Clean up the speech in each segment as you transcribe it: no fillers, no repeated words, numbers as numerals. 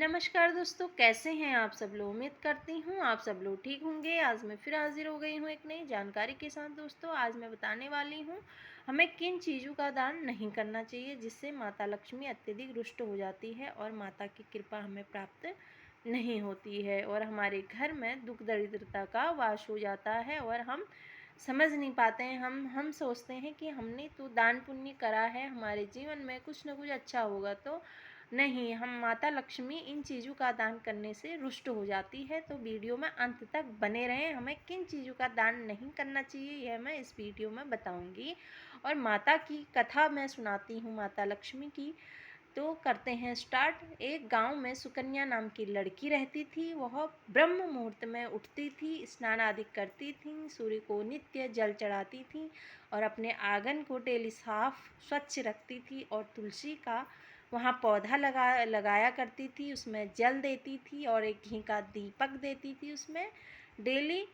नमस्कार दोस्तों, कैसे हैं आप सब लोग। उम्मीद करती हूँ आप सब लोग ठीक होंगे। आज मैं फिर हाजिर हो गई हूँ एक नई जानकारी के साथ। दोस्तों, आज मैं बताने वाली हूँ हमें किन चीज़ों का दान नहीं करना चाहिए जिससे माता लक्ष्मी अत्यधिक रुष्ट हो जाती है और माता की कृपा हमें प्राप्त नहीं होती है और हमारे घर में दुख दरिद्रता का वास हो जाता है और हम समझ नहीं पाते हैं। हम सोचते हैं कि हमने तो दान पुण्य करा है, हमारे जीवन में कुछ ना कुछ अच्छा होगा। तो नहीं, हम माता लक्ष्मी इन चीज़ों का दान करने से रुष्ट हो जाती है। तो वीडियो में अंत तक बने रहें। हमें किन चीज़ों का दान नहीं करना चाहिए यह मैं इस वीडियो में बताऊंगी और माता की कथा मैं सुनाती हूँ माता लक्ष्मी की। तो करते हैं स्टार्ट। एक गांव में सुकन्या नाम की लड़की रहती थी। वह ब्रह्म मुहूर्त में उठती थी, स्नान आदि करती थी, सूर्य को नित्य जल चढ़ाती थी और अपने आंगन को डेली साफ स्वच्छ रखती थी और तुलसी का वहाँ पौधा लगाया करती थी, उसमें जल देती थी और एक घी का दीपक देती थी उसमें डेली,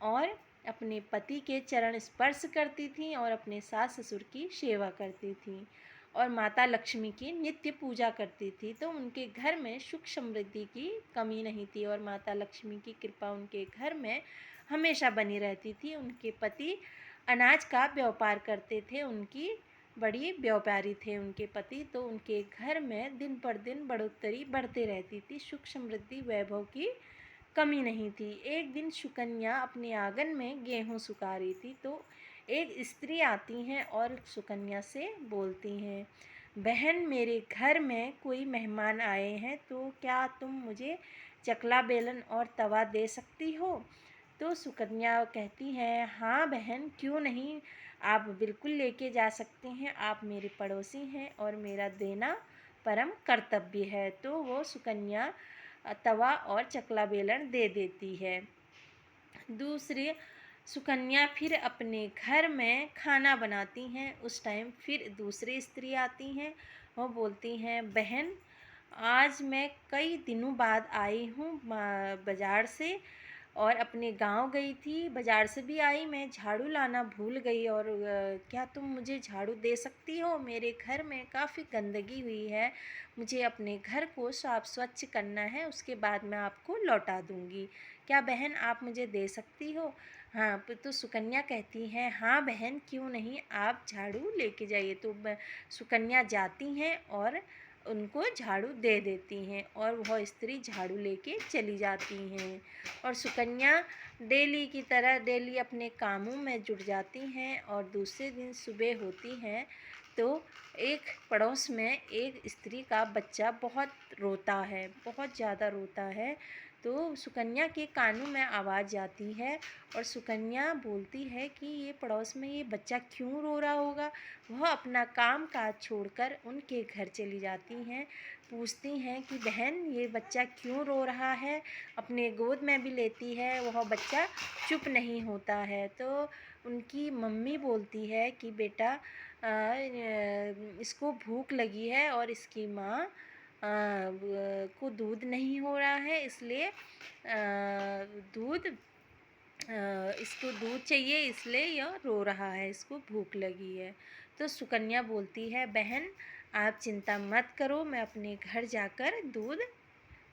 और अपने पति के चरण स्पर्श करती थी और अपने सास ससुर की सेवा करती थी और माता लक्ष्मी की नित्य पूजा करती थी। तो उनके घर में सुख समृद्धि की कमी नहीं थी और माता लक्ष्मी की कृपा उनके घर में हमेशा बनी रहती थी। उनके पति अनाज का व्यापार करते थे, उनकी बड़ी व्यापारी थे उनके पति। तो उनके घर में दिन पर दिन बढ़ोतरी बढ़ते रहती थी, सुख समृद्धि वैभव की कमी नहीं थी। एक दिन सुकन्या अपने आंगन में गेहूं सुखा रही थी। तो एक स्त्री आती हैं और सुकन्या से बोलती हैं, बहन मेरे घर में कोई मेहमान आए हैं, तो क्या तुम मुझे चकला बेलन और तवा दे सकती हो। तो सुकन्या कहती हैं, हाँ बहन, क्यों नहीं, आप बिल्कुल लेके जा सकते हैं, आप मेरे पड़ोसी हैं और मेरा देना परम कर्तव्य है। तो वो सुकन्या तवा और चकला बेलन दे देती है। दूसरी सुकन्या फिर अपने घर में खाना बनाती हैं। उस टाइम फिर दूसरी स्त्री आती हैं, वो बोलती हैं, बहन आज मैं कई दिनों बाद आई हूँ बाज़ार से और अपने गांव गई थी, बाज़ार से भी आई, मैं झाड़ू लाना भूल गई और क्या तुम मुझे झाड़ू दे सकती हो। मेरे घर में काफ़ी गंदगी हुई है, मुझे अपने घर को साफ स्वच्छ करना है, उसके बाद मैं आपको लौटा दूँगी। क्या बहन आप मुझे दे सकती हो। हाँ, तो सुकन्या कहती है, हाँ बहन क्यों नहीं, आप झाड़ू लेके जाइए। तो सुकन्या जाती हैं और उनको झाड़ू दे देती हैं और वह स्त्री झाड़ू लेके चली जाती हैं और सुकन्या डेली की तरह डेली अपने कामों में जुट जाती हैं। और दूसरे दिन सुबह होती हैं तो एक पड़ोस में एक स्त्री का बच्चा बहुत रोता है, बहुत ज़्यादा रोता है। तो सुकन्या के कानों में आवाज़ जाती है और सुकन्या बोलती है कि ये पड़ोस में ये बच्चा क्यों रो रहा होगा। वह अपना काम काज छोड़कर उनके घर चली जाती हैं, पूछती हैं कि बहन ये बच्चा क्यों रो रहा है, अपने गोद में भी लेती है, वह बच्चा चुप नहीं होता है। तो उनकी मम्मी बोलती है कि बेटा इसको भूख लगी है और इसकी माँ को दूध नहीं हो रहा है, इसलिए इसको दूध चाहिए, इसलिए यह रो रहा है, इसको भूख लगी है। तो सुकन्या बोलती है, बहन आप चिंता मत करो, मैं अपने घर जाकर दूध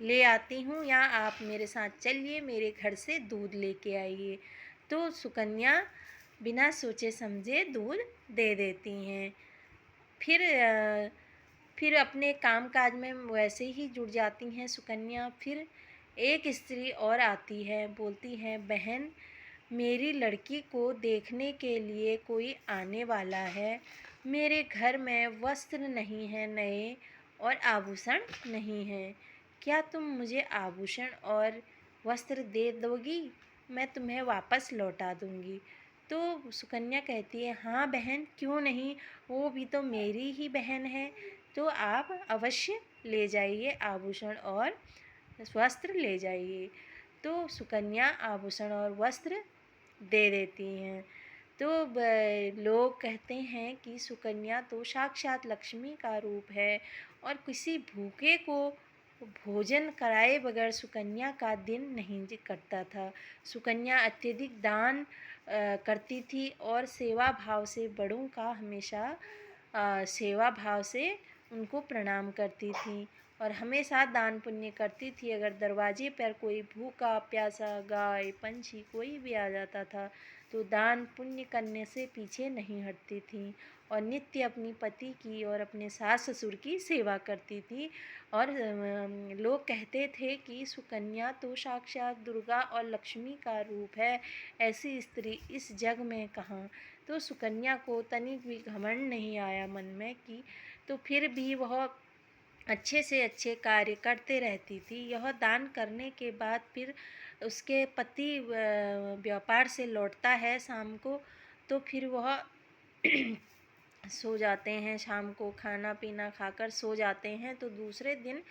ले आती हूँ, या आप मेरे साथ चलिए, मेरे घर से दूध लेके आइए। तो सुकन्या बिना सोचे समझे दूध दे देती हैं। फिर अपने कामकाज में वैसे ही जुट जाती हैं सुकन्या। फिर एक स्त्री और आती है, बोलती है, बहन मेरी लड़की को देखने के लिए कोई आने वाला है, मेरे घर में वस्त्र नहीं है नए और आभूषण नहीं है, क्या तुम मुझे आभूषण और वस्त्र दे दोगी, मैं तुम्हें वापस लौटा दूँगी। तो सुकन्या कहती है, हाँ बहन क्यों नहीं, वो भी तो मेरी ही बहन है, तो आप अवश्य ले जाइए आभूषण और वस्त्र ले जाइए। तो सुकन्या आभूषण और वस्त्र दे देती हैं। तो लोग कहते हैं कि सुकन्या तो साक्षात लक्ष्मी का रूप है और किसी भूखे को भोजन कराए बगैर सुकन्या का दिन नहीं कटता था। सुकन्या अत्यधिक दान करती थी और सेवा भाव से बड़ों का हमेशा सेवा भाव से उनको प्रणाम करती थी और हमेशा दान पुण्य करती थी। अगर दरवाजे पर कोई भूखा प्यासा गाय पंछी कोई भी आ जाता था तो दान पुण्य करने से पीछे नहीं हटती थी और नित्य अपनी पति की और अपने सास ससुर की सेवा करती थी। और लोग कहते थे कि सुकन्या तो साक्षात दुर्गा और लक्ष्मी का रूप है, ऐसी स्त्री इस जग में कहाँ। तो सुकन्या को तनिक भी घमंड नहीं आया मन में कि तो फिर भी वह अच्छे से अच्छे कार्य करते रहती थी। यह दान करने के बाद फिर उसके पति व्यापार से लौटता है शाम को, तो फिर वह सो जाते हैं, शाम को खाना पीना खाकर सो जाते हैं। तो दूसरे दिन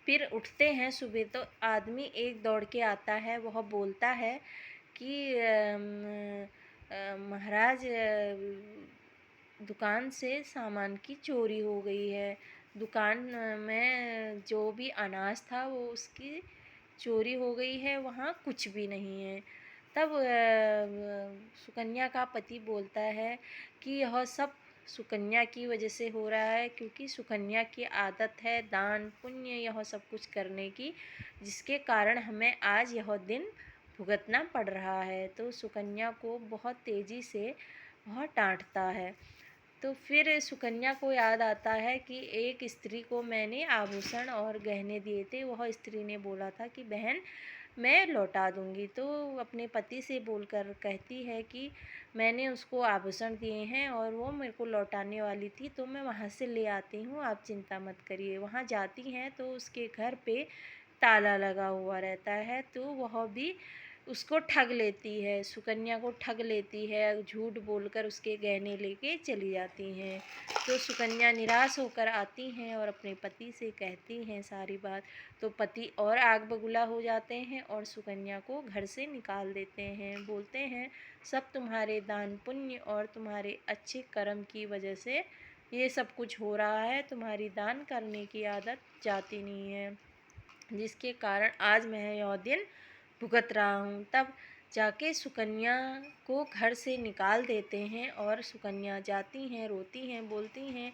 फिर उठते हैं सुबह तो आदमी एक दौड़ के आता है, वह बोलता है कि महाराज दुकान से सामान की चोरी हो गई है, दुकान में जो भी अनाज था वो उसकी चोरी हो गई है, वहाँ कुछ भी नहीं है। तब सुकन्या का पति बोलता है कि यह सब सुकन्या की वजह से हो रहा है, क्योंकि सुकन्या की आदत है दान पुण्य यह सब कुछ करने की, जिसके कारण हमें आज यह दिन भुगतना पड़ रहा है। तो सुकन्या को बहुत तेज़ी से वह डांटता है। तो फिर सुकन्या को याद आता है कि एक स्त्री को मैंने आभूषण और गहने दिए थे, वह स्त्री ने बोला था कि बहन मैं लौटा दूंगी। तो अपने पति से बोलकर कहती है कि मैंने उसको आभूषण दिए हैं और वो मेरे को लौटाने वाली थी, तो मैं वहाँ से ले आती हूँ, आप चिंता मत करिए। वहाँ जाती हैं तो उसके घर पे ताला लगा हुआ रहता है, तो वह भी उसको ठग लेती है, सुकन्या को ठग लेती है, झूठ बोलकर उसके गहने लेके चली जाती हैं। तो सुकन्या निराश होकर आती हैं और अपने पति से कहती हैं सारी बात। तो पति और आग बबूला हो जाते हैं और सुकन्या को घर से निकाल देते हैं। बोलते हैं सब तुम्हारे दान पुण्य और तुम्हारे अच्छे कर्म की वजह से ये सब कुछ हो रहा है, तुम्हारी दान करने की आदत जाती नहीं है, जिसके कारण आज मैं यह दिन भुगत रहा हूँ। तब जाके सुकन्या को घर से निकाल देते हैं और सुकन्या जाती हैं, रोती हैं, बोलती हैं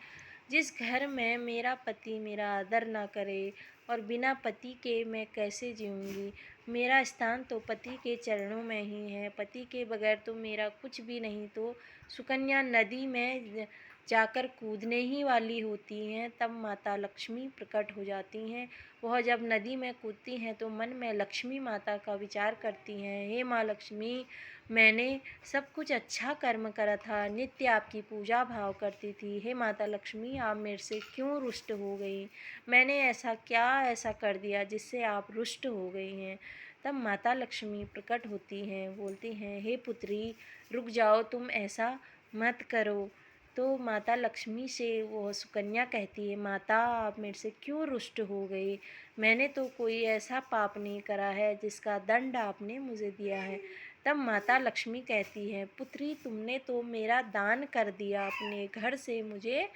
जिस घर में मेरा पति मेरा आदर ना करे और बिना पति के मैं कैसे जीऊँगी। मेरा स्थान तो पति के चरणों में ही है, पति के बगैर तो मेरा कुछ भी नहीं। तो सुकन्या नदी में जाकर कूदने ही वाली होती हैं, तब माता लक्ष्मी प्रकट हो जाती हैं। वह जब नदी में कूदती हैं तो मन में लक्ष्मी माता का विचार करती हैं, हे माँ लक्ष्मी, मैंने सब कुछ अच्छा कर्म करा था, नित्य आपकी पूजा भाव करती थी। हे माता लक्ष्मी, आप मेरे से क्यों रुष्ट हो गई? मैंने ऐसा कर दिया जिससे आप रुष्ट हो गई हैं? तब माता लक्ष्मी प्रकट होती हैं, बोलती हैं, हे पुत्री रुक जाओ, तुम ऐसा मत करो। तो माता लक्ष्मी से वो सुकन्या कहती है, माता आप मेरे से क्यों रुष्ट हो गई? मैंने तो कोई ऐसा पाप नहीं करा है जिसका दंड आपने मुझे दिया है। तब माता लक्ष्मी कहती है, पुत्री तुमने तो मेरा दान कर दिया, अपने घर से मुझे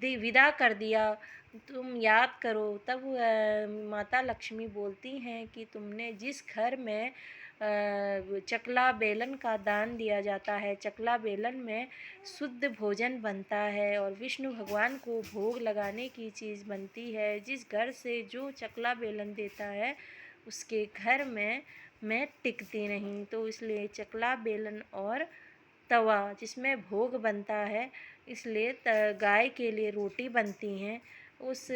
विदा कर दिया, तुम याद करो। तब माता लक्ष्मी बोलती हैं कि तुमने जिस घर में चकला बेलन का दान दिया जाता है, चकला बेलन में शुद्ध भोजन बनता है और विष्णु भगवान को भोग लगाने की चीज़ बनती है, जिस घर से जो चकला बेलन देता है उसके घर में मैं टिकती नहीं। तो इसलिए चकला बेलन और तवा जिसमें भोग बनता है, इसलिए गाय के लिए रोटी बनती हैं, उस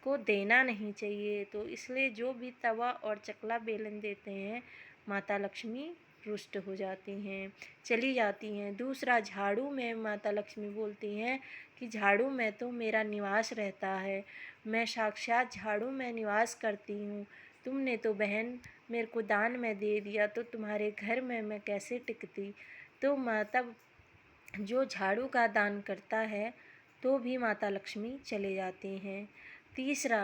को देना नहीं चाहिए। तो इसलिए जो भी तवा और चकला बेलन देते हैं माता लक्ष्मी रुष्ट हो जाती हैं, चली जाती हैं। दूसरा झाड़ू में माता लक्ष्मी बोलती हैं कि झाड़ू में तो मेरा निवास रहता है, मैं साक्षात झाड़ू में निवास करती हूँ, तुमने तो बहन मेरे को दान में दे दिया, तो तुम्हारे घर में मैं कैसे टिकती। तो माता जो झाड़ू का दान करता है तो भी माता लक्ष्मी चले जाती हैं। तीसरा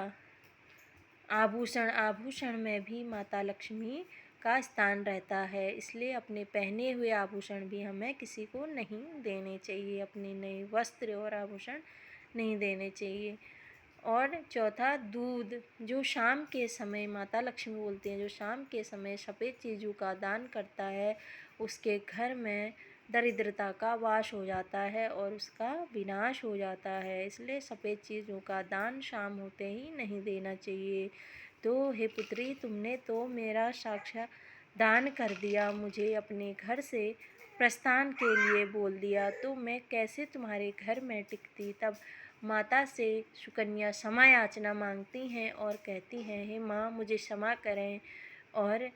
आभूषण में भी माता लक्ष्मी का स्थान रहता है, इसलिए अपने पहने हुए आभूषण भी हमें किसी को नहीं देने चाहिए, अपने नए वस्त्र और आभूषण नहीं देने चाहिए। और चौथा दूध, जो शाम के समय माता लक्ष्मी बोलती हैं, जो शाम के समय सफ़ेद चीज़ों का दान करता है उसके घर में दरिद्रता का वास हो जाता है और उसका विनाश हो जाता है। इसलिए सफ़ेद चीज़ों का दान शाम होते ही नहीं देना चाहिए। तो हे पुत्री, तुमने तो मेरा साक्षात दान कर दिया, मुझे अपने घर से प्रस्थान के लिए बोल दिया, तो मैं कैसे तुम्हारे घर में टिकती। तब माता से सुकन्या क्षमा याचना मांगती हैं और कहती हैं, हे माँ, मुझे क्षमा करें और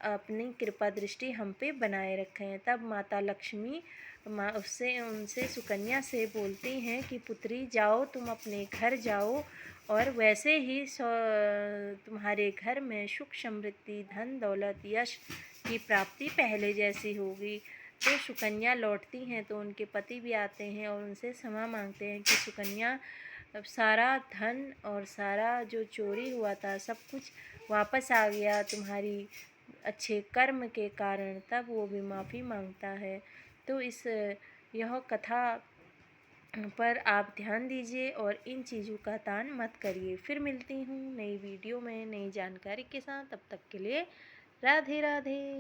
अपनी कृपा दृष्टि हम पे बनाए रखें। तब माता लक्ष्मी उससे उनसे सुकन्या से बोलती हैं कि पुत्री, जाओ, तुम अपने घर जाओ और वैसे ही तुम्हारे घर में सुख समृद्धि, धन दौलत, यश की प्राप्ति पहले जैसी होगी। तो सुकन्या लौटती हैं तो उनके पति भी आते हैं और उनसे क्षमा मांगते हैं कि सुकन्या, अब सारा धन और सारा जो चोरी हुआ था सब कुछ वापस आ गया तुम्हारी अच्छे कर्म के कारण। तब वो भी माफ़ी मांगता है। तो यह कथा पर आप ध्यान दीजिए और इन चीज़ों का दान मत करिए। फिर मिलती हूँ नई वीडियो में नई जानकारी के साथ। तब तक के लिए राधे राधे।